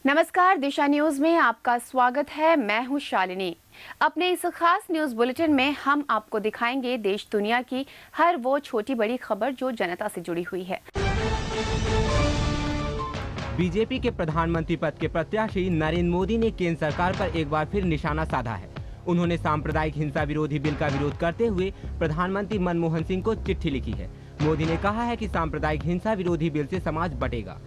नमस्कार, दिशा न्यूज में आपका स्वागत है। मैं हूं शालिनी। अपने इस खास न्यूज बुलेटिन में हम आपको दिखाएंगे देश दुनिया की हर वो छोटी बड़ी खबर जो जनता से जुड़ी हुई है। बीजेपी के प्रधानमंत्री पद के प्रत्याशी नरेंद्र मोदी ने केंद्र सरकार पर एक बार फिर निशाना साधा है। उन्होंने सांप्रदायिक हिंसा विरोधी बिल का विरोध करते हुए प्रधानमंत्री मनमोहन सिंह को चिट्ठी लिखी है। मोदी ने कहा है कि सांप्रदायिक हिंसा विरोधी बिल से समाज बटेगा।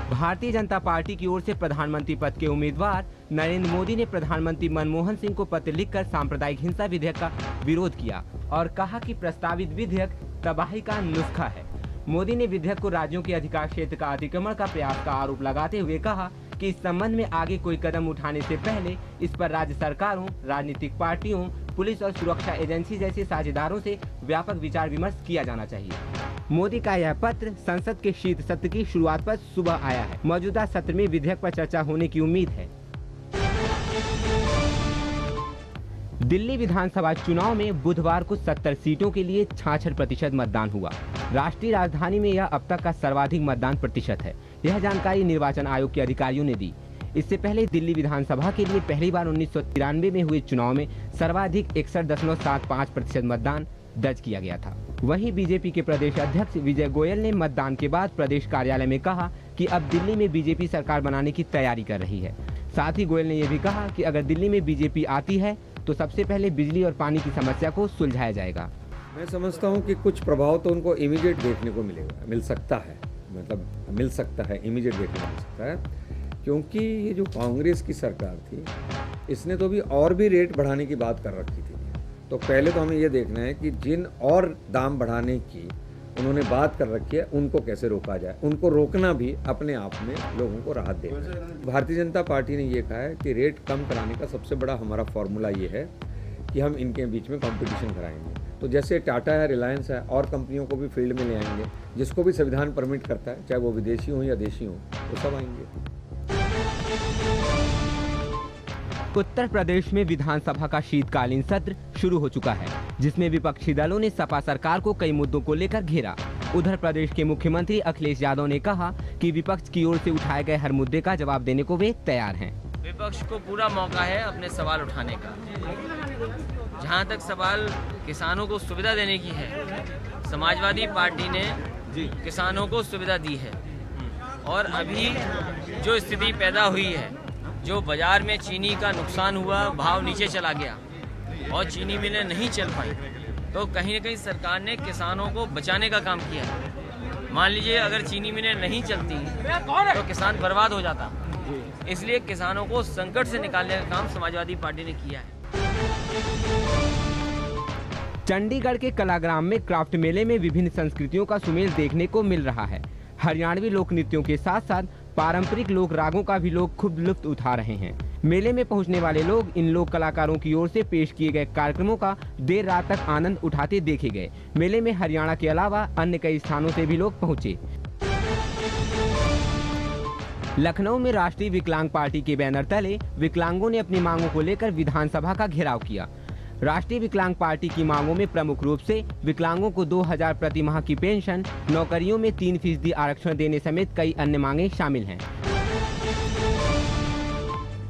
भारतीय जनता पार्टी की ओर से प्रधानमंत्री पद के उम्मीदवार नरेंद्र मोदी ने प्रधानमंत्री मनमोहन सिंह को पत्र लिखकर सांप्रदायिक हिंसा विधेयक का विरोध किया और कहा कि प्रस्तावित विधेयक तबाही का नुस्खा है। मोदी ने विधेयक को राज्यों के अधिकार क्षेत्र का अतिक्रमण का प्रयास का आरोप लगाते हुए कहा कि इस संबंध में आगे कोई कदम उठाने से पहले इस पर राज्य सरकारों, राजनीतिक पार्टियों, पुलिस और सुरक्षा एजेंसी जैसे साझेदारों से व्यापक विचार विमर्श किया जाना चाहिए। मोदी का यह पत्र संसद के शीत सत्र की शुरुआत पर सुबह आया है। मौजूदा सत्र में विधेयक पर चर्चा होने की उम्मीद है। दिल्ली विधानसभा चुनाव में बुधवार को 70 सीटों के लिए 66% मतदान हुआ। राष्ट्रीय राजधानी में यह अब तक का सर्वाधिक मतदान प्रतिशत है। यह जानकारी निर्वाचन आयोग के अधिकारियों ने दी। इससे पहले दिल्ली विधानसभा के लिए पहली बार 1993 में हुए चुनाव में सर्वाधिक 61.75% मतदान दर्ज किया गया था। वहीं बीजेपी के प्रदेश अध्यक्ष विजय गोयल ने मतदान के बाद प्रदेश कार्यालय में कहा कि अब दिल्ली में बीजेपी सरकार बनाने की तैयारी कर रही है। साथ ही गोयल ने यह भी कहा कि अगर दिल्ली में बीजेपी आती है तो सबसे पहले बिजली और पानी की समस्या को सुलझाया जाएगा। मैं समझता हूं कि कुछ प्रभाव तो उनको इमीडिएट देखने को मिल सकता है, इमीडिएट देखने को मिल सकता है, क्योंकि ये जो कांग्रेस की सरकार थी इसने तो भी और भी रेट बढ़ाने की बात कर रखी थी। तो पहले तो हमें ये देखना है कि जिन और दाम बढ़ाने की उन्होंने बात कर रखी है उनको कैसे रोका जाए। उनको रोकना भी अपने आप में लोगों को राहत देगा। भारतीय जनता पार्टी ने ये कहा है कि रेट कम कराने का सबसे बड़ा हमारा फॉर्मूला ये है कि हम इनके बीच में कंपटीशन कराएंगे। तो जैसे टाटा है, रिलायंस है, और कंपनियों को भी फील्ड में ले आएंगे। जिसको भी संविधान परमिट करता है, चाहे वो विदेशी हो या देशी हो, वो सब आएंगे। उत्तर प्रदेश में विधानसभा का शीतकालीन सत्र शुरू हो चुका है, जिसमें विपक्षी दलों ने सपा सरकार को कई मुद्दों को लेकर घेरा। उधर प्रदेश के मुख्यमंत्री अखिलेश यादव ने कहा कि विपक्ष की ओर से उठाए गए हर मुद्दे का जवाब देने को वे तैयार हैं। विपक्ष को पूरा मौका है अपने सवाल उठाने का। जहां तक सवाल किसानों को सुविधा देने की है, समाजवादी पार्टी ने किसानों को सुविधा दी है। और अभी जो स्थिति पैदा हुई है, जो बाजार में चीनी का नुकसान हुआ, भाव नीचे चला गया और चीनी मिलें नहीं चल पाई, तो कहीं न कहीं सरकार ने किसानों को बचाने का काम किया है। मान लीजिए अगर चीनी मिलें नहीं चलती तो किसान बर्बाद हो जाता। इसलिए किसानों को संकट से निकालने का काम समाजवादी पार्टी ने किया है। चंडीगढ़ के कलाग्राम में क्राफ्ट मेले में विभिन्न संस्कृतियों का सुमेल देखने को मिल रहा है। हरियाणवी लोक नृत्यों के साथ साथ पारंपरिक लोक रागों का भी लोग खूब लुत्फ उठा रहे हैं। मेले में पहुंचने वाले लोग इन लोक कलाकारों की ओर से पेश किए गए कार्यक्रमों का देर रात तक आनंद उठाते देखे गए। मेले में हरियाणा के अलावा अन्य कई स्थानों से भी लोग पहुंचे। लखनऊ में राष्ट्रीय विकलांग पार्टी के बैनर तले विकलांगों ने अपनी मांगों को लेकर विधानसभा का घेराव किया। राष्ट्रीय विकलांग पार्टी की मांगों में प्रमुख रूप से विकलांगों को 2000 प्रति माह की पेंशन, नौकरियों में 3% आरक्षण देने समेत कई अन्य मांगे शामिल हैं।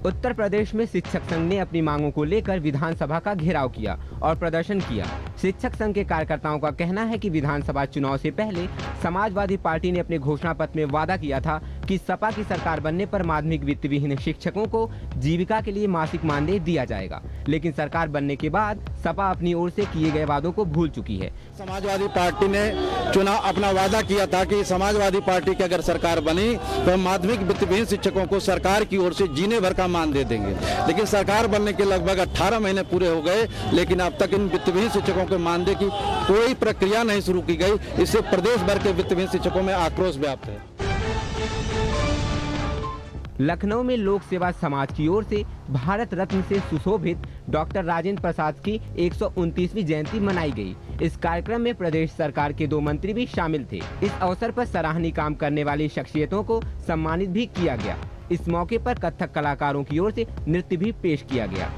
उत्तर प्रदेश में शिक्षक संघ ने अपनी मांगों को लेकर विधानसभा का घेराव किया और प्रदर्शन किया। शिक्षक संघ के कार्यकर्ताओं का कहना है कि विधानसभा चुनाव से पहले समाजवादी पार्टी ने अपने घोषणा पत्र में वादा किया था कि सपा की सरकार बनने पर माध्यमिक वित्त विहीन शिक्षकों को जीविका के लिए मासिक मानदेय दिया जाएगा, लेकिन सरकार बनने के बाद सपा अपनी ओर से किए गए वादों को भूल चुकी है। समाजवादी पार्टी ने चुनाव अपना वादा किया था कि समाजवादी पार्टी की अगर सरकार बनी तो माध्यमिक वित्त विहीन शिक्षकों को सरकार की ओर से जीने भर का मान दे देंगे, लेकिन सरकार बनने के लगभग 18 महीने पूरे हो गए, लेकिन अब तक इन वित्त विहीन शिक्षकों के मानदेय की कोई प्रक्रिया नहीं शुरू की गई। इससे प्रदेश भर के वित्त विहीन शिक्षकों में आक्रोश व्याप्त है। लखनऊ में लोक सेवा समाज की ओर से भारत रत्न से सुशोभित डॉक्टर राजेंद्र प्रसाद की 129वीं जयंती मनाई गई। इस कार्यक्रम में प्रदेश सरकार के 2 मंत्री भी शामिल थे। इस अवसर पर सराहनीय काम करने वाली शख्सियतों को सम्मानित भी किया गया। इस मौके पर कथक कलाकारों की ओर से नृत्य भी पेश किया गया।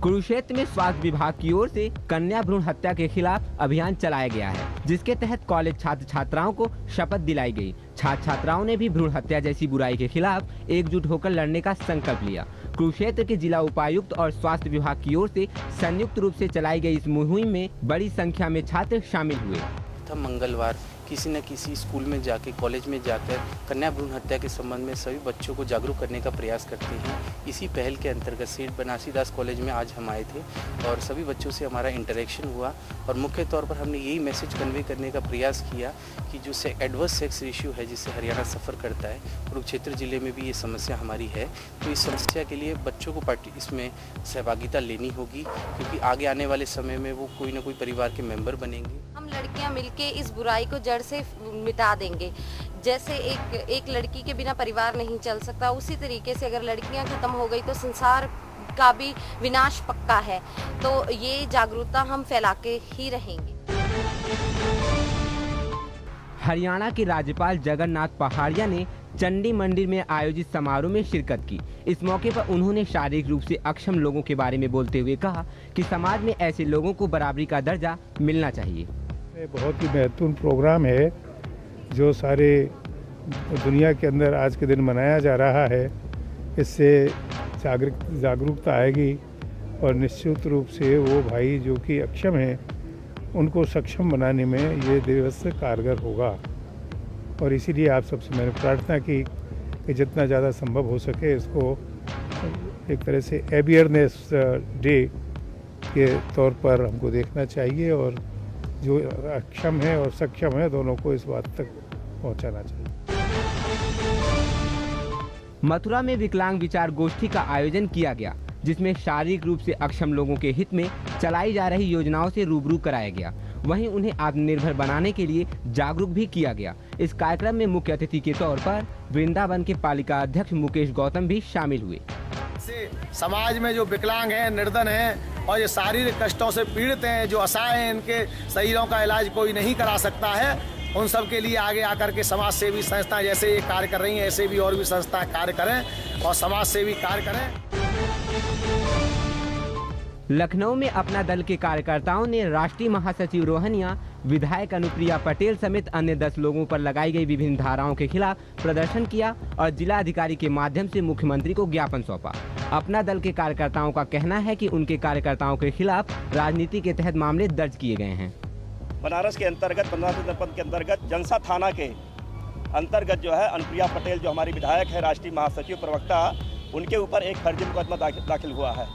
कुरुक्षेत्र में स्वास्थ्य विभाग की ओर से कन्या भ्रूण हत्या के खिलाफ अभियान चलाया गया है, जिसके तहत कॉलेज छात्र छात्राओं को शपथ दिलाई गई। छात्र छात्राओं ने भी भ्रूण हत्या जैसी बुराई के खिलाफ एकजुट होकर लड़ने का संकल्प लिया। कुरुक्षेत्र के जिला उपायुक्त और स्वास्थ्य विभाग की ओर से संयुक्त रूप से चलाई गई इस मुहिम में बड़ी संख्या में छात्र शामिल हुए। मंगलवार किसी न किसी स्कूल में जाके, कॉलेज में जाकर कन्या भ्रूण हत्या के संबंध में सभी बच्चों को जागरूक करने का प्रयास करते हैं। इसी पहल के अंतर्गत सेठ बनारसीदास कॉलेज में आज हम आए थे और सभी बच्चों से हमारा इंटरेक्शन हुआ और मुख्य तौर पर हमने यही मैसेज कन्वे करने का प्रयास किया कि जो एडवर्स सेक्स रेशियो है जिससे हरियाणा सफ़र करता है, कुरुक्षेत्र जिले में भी ये समस्या हमारी है। तो इस समस्या के लिए बच्चों को इसमें सहभागिता लेनी होगी, क्योंकि आगे आने वाले समय में वो कोई ना कोई परिवार के मेंबर बनेंगे। हम लड़कियां मिलके इस बुराई को जड़ से मिटा देंगे। जैसे एक लड़की के बिना परिवार नहीं चल सकता, उसी तरीके से अगर लड़कियां खत्म हो गई तो संसार का भी विनाश पक्का है। तो ये जागरूकता हम फैला के ही रहेंगे। हरियाणा के राज्यपाल जगन्नाथ पहाड़िया ने चंडी मंदिर में आयोजित समारोह में शिरकत की। इस मौके पर उन्होंने शारीरिक रूप से अक्षम लोगों के बारे में बोलते हुए कहा कि समाज में ऐसे लोगों को बराबरी का दर्जा मिलना चाहिए। बहुत ही महत्वपूर्ण प्रोग्राम है जो सारे दुनिया के अंदर आज के दिन मनाया जा रहा है। इससे जागरूकता आएगी और निश्चित रूप से वो भाई जो कि अक्षम हैं उनको सक्षम बनाने में ये दिवस कारगर होगा। और इसीलिए आप सबसे मैंने प्रार्थना की कि जितना ज़्यादा संभव हो सके इसको एक तरह से अवेयरनेस डे के तौर पर हमको देखना चाहिए और जो अक्षम है और सक्षम है दोनों को इस बात तक पहुंचाना चाहिए। मथुरा में विकलांग विचार गोष्ठी का आयोजन किया गया, जिसमें शारीरिक रूप से अक्षम लोगों के हित में चलाई जा रही योजनाओं से रूबरू कराया गया। वहीं उन्हें आत्मनिर्भर बनाने के लिए जागरूक भी किया गया। इस कार्यक्रम में मुख्य अतिथि के तौर पर वृंदावन के पालिका अध्यक्ष मुकेश गौतम भी शामिल हुए। समाज में जो विकलांग हैं, निर्धन हैं और ये शारीरिक कष्टों से पीड़ित हैं, जो असहाय हैं, इनके शरीरों का इलाज कोई नहीं करा सकता है, उन सब के लिए आगे आकर के समाज सेवी संस्थाएं जैसे ये कार्य कर रही हैं ऐसे भी और भी संस्थाएं कार्य करें और समाज सेवी कार्य करें। लखनऊ में अपना दल के कार्यकर्ताओं ने राष्ट्रीय महासचिव रोहनिया, विधायक अनुप्रिया पटेल समेत अन्य 10 लोगों पर लगाई गई विभिन्न धाराओं के खिलाफ प्रदर्शन किया और जिला अधिकारी के माध्यम से मुख्यमंत्री को ज्ञापन सौंपा। अपना दल के कार्यकर्ताओं का कहना है कि उनके कार्यकर्ताओं के खिलाफ राजनीति के तहत मामले दर्ज किए गए हैं। बनारस के अंतर्गत, बनारस जनपद के अंतर्गत जनसा थाना के अंतर्गत जो है अनुप्रिया पटेल जो हमारी विधायक है, राष्ट्रीय महासचिव प्रवक्ता, उनके ऊपर एक फर्जी मुकदमा दाखिल हुआ है।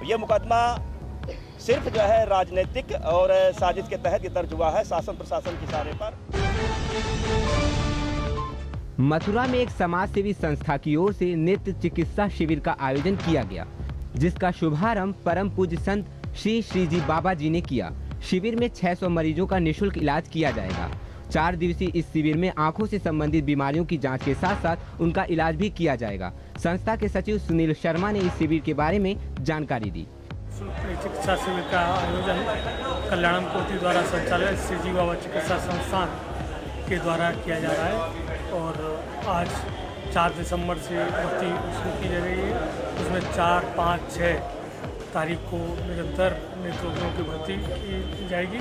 ये मुकदमा सिर्फ जो है राजनीतिक और साजिश के तहत दर्ज हुआ है शासन प्रशासन के इशारे पर। मथुरा में एक समाज सेवी संस्था की ओर से नेत्र चिकित्सा शिविर का आयोजन किया गया, जिसका शुभारंभ परम पूज्य संत श्री श्रीजी बाबा जी ने किया। शिविर में 600 मरीजों का निःशुल्क इलाज किया जाएगा। 4 दिवसीय इस शिविर में आंखों से संबंधित बीमारियों की जांच के साथ साथ उनका इलाज भी किया जाएगा। संस्था के सचिव सुनील शर्मा ने इस शिविर के बारे में जानकारी दी। चिकित्सा शिविर का आयोजन कल्याणम कोटी द्वारा संचालित श्रीजी बाबा चिकित्सा संस्थान के द्वारा किया जा रहा है और आज 4 दिसंबर से भर्ती शुरू की जा रही है। उसमें 4, 5, 6 तारीख को निरंतर नेत्र रोगियों की भर्ती की जाएगी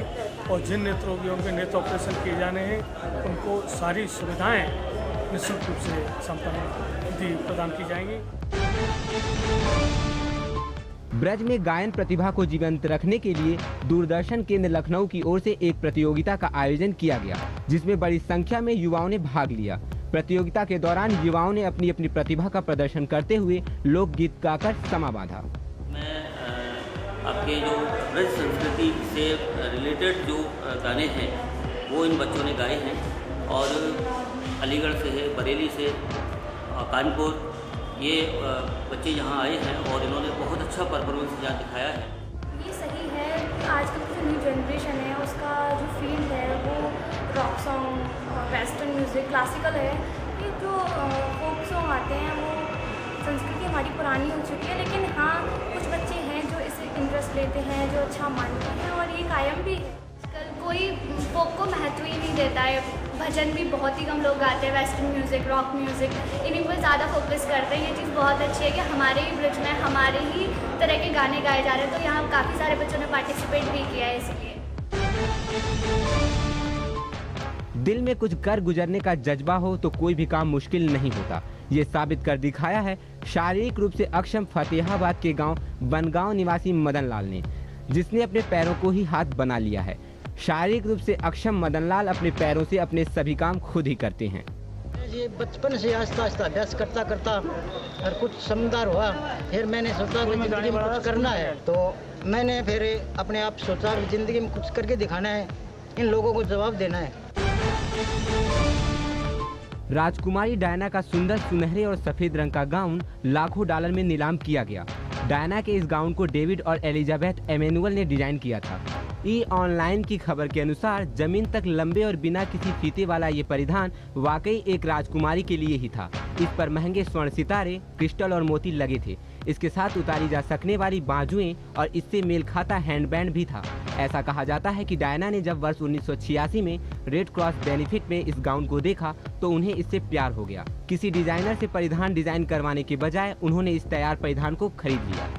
और जिन नेत्र रोगियों के नेत्र ऑपरेशन किए जाने हैं उनको सारी सुविधाएं निःशुल्क रूप से संपन्न प्रदान की जाएंगी। ब्रज में गायन प्रतिभा को जीवंत रखने के लिए दूरदर्शन केंद्र लखनऊ की ओर से एक प्रतियोगिता का आयोजन किया गया, जिसमें बड़ी संख्या में युवाओं ने भाग लिया। प्रतियोगिता के दौरान युवाओं ने अपनी अपनी प्रतिभा का प्रदर्शन करते हुए लोकगीत गाकर समा बांधा। मैं आपके जो ब्रज संस्कृति से रिलेटेड जो गाने हैं वो इन बच्चों ने गाए हैं और अलीगढ़ से है, बरेली से, कानपुर, ये बच्चे यहाँ आए हैं और इन्होंने बहुत अच्छा परफॉर्मेंस यहाँ दिखाया है। ये सही है, आजकल की जो न्यू जनरेशन है उसका जो फील्ड है वो rock song, western music, classical है। ये जो फोक सॉन्ग आते हैं वो संस्कृति हमारी पुरानी हो चुकी है, लेकिन हाँ कुछ बच्चे हैं जो इसे इंटरेस्ट लेते हैं, जो अच्छा मानते हैं और ये कायम भी है। आजकल कोई फोक को महत्व ही नहीं देता है। भजन भी बहुत ही कम लोग गाते हैं, वेस्टर्न म्यूज़िक, रॉक म्यूज़िक, इन्हीं पर ज़्यादा फोकस करते हैं। ये चीज़ बहुत अच्छी है कि हमारे ही ब्रिज में हमारे ही तरह के गाने गाए जा रहे हैं, तो यहाँ काफ़ी सारे बच्चों ने पार्टिसिपेट भी किया है इसलिए। दिल में कुछ कर गुजरने का जज्बा हो तो कोई भी काम मुश्किल नहीं होता। ये साबित कर दिखाया है शारीरिक रूप से अक्षम फतेहाबाद के गांव बनगांव निवासी मदन लाल ने, जिसने अपने पैरों को ही हाथ बना लिया है। शारीरिक रूप से अक्षम मदन लाल अपने पैरों से अपने सभी काम खुद ही करते हैं। ये बचपन से आस्ता आस्ता अभ्यास करता करता और कुछ समझदार हुआ, फिर मैंने सोचा कि जिंदगी में कुछ करना है, तो मैंने फिर अपने आप सोचा कि जिंदगी में कुछ करके दिखाना है, इन लोगों को जवाब देना है। राजकुमारी डायना का सुंदर सुनहरे और सफेद रंग का गाउन लाखों डॉलर में नीलाम किया गया। डायना के इस गाउन को डेविड और एलिजाबेथ एमेनुअल ने डिजाइन किया था। ऑनलाइन की खबर के अनुसार जमीन तक लंबे और बिना किसी फीते वाला ये परिधान वाकई एक राजकुमारी के लिए ही था। इस पर महंगे स्वर्ण सितारे, क्रिस्टल और मोती लगे थे। इसके साथ उतारी जा सकने वाली बाजुएं और इससे मेल खाता हैंडबैंड भी था। ऐसा कहा जाता है कि डायना ने जब वर्ष 1986 में रेड क्रॉस बेनिफिट में इस गाउन को देखा तो उन्हें इससे प्यार हो गया। किसी डिजाइनर से परिधान डिजाइन करवाने के बजाय उन्होंने इस तैयार परिधान को खरीद लिया।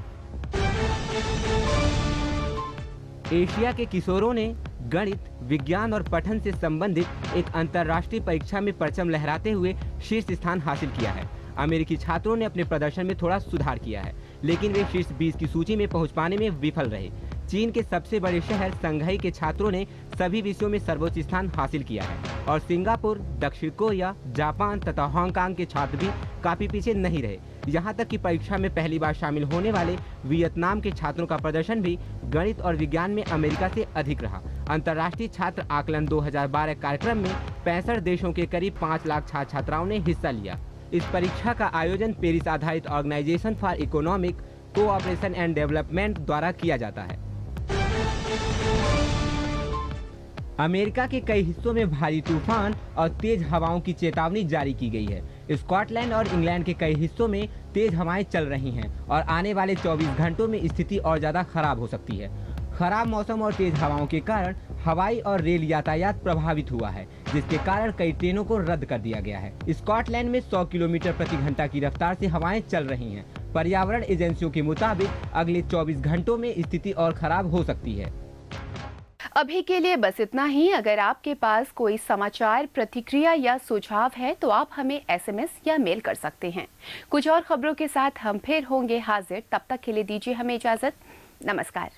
एशिया के किशोरों ने गणित, विज्ञान और पठन से संबंधित एक अंतर्राष्ट्रीय परीक्षा में परचम लहराते हुए शीर्ष स्थान हासिल किया है। अमेरिकी छात्रों ने अपने प्रदर्शन में थोड़ा सुधार किया है, लेकिन वे शीर्ष 20 की सूची में पहुंच पाने में विफल रहे। चीन के सबसे बड़े शहर संघाई के छात्रों ने सभी विषयों में सर्वोच्च स्थान हासिल किया है और सिंगापुर, दक्षिण कोरिया, जापान तथा हांगकांग के छात्र भी काफी पीछे नहीं रहे। यहाँ तक कि परीक्षा में पहली बार शामिल होने वाले वियतनाम के छात्रों का प्रदर्शन भी गणित और विज्ञान में अमेरिका से अधिक रहा। अंतर्राष्ट्रीय छात्र आकलन 2012 कार्यक्रम में 65 देशों के करीब 5 लाख छात्र छात्राओं ने हिस्सा लिया। इस परीक्षा का आयोजन पेरिस आधारित organisation for economic cooperation and development द्वारा किया जाता है। अमेरिका के कई हिस्सों में भारी तूफान और तेज हवाओं की चेतावनी जारी की गई है। स्कॉटलैंड और इंग्लैंड के कई हिस्सों में तेज हवाएं चल रही हैं और आने वाले 24 घंटों में स्थिति और ज्यादा खराब हो सकती है। खराब मौसम और तेज हवाओं के कारण हवाई और रेल यातायात प्रभावित हुआ है, जिसके कारण कई ट्रेनों को रद्द कर दिया गया है। स्कॉटलैंड में 100 किलोमीटर प्रति घंटा की रफ्तार से हवाएं चल रही हैं। पर्यावरण एजेंसियों के मुताबिक अगले 24 घंटों में स्थिति और खराब हो सकती है। अभी के लिए बस इतना ही। अगर आपके पास कोई समाचार, प्रतिक्रिया या सुझाव है तो आप हमें SMS या मेल कर सकते हैं। कुछ और खबरों के साथ हम फिर होंगे हाजिर। तब तक के लिए दीजिए हमें इजाजत। नमस्कार।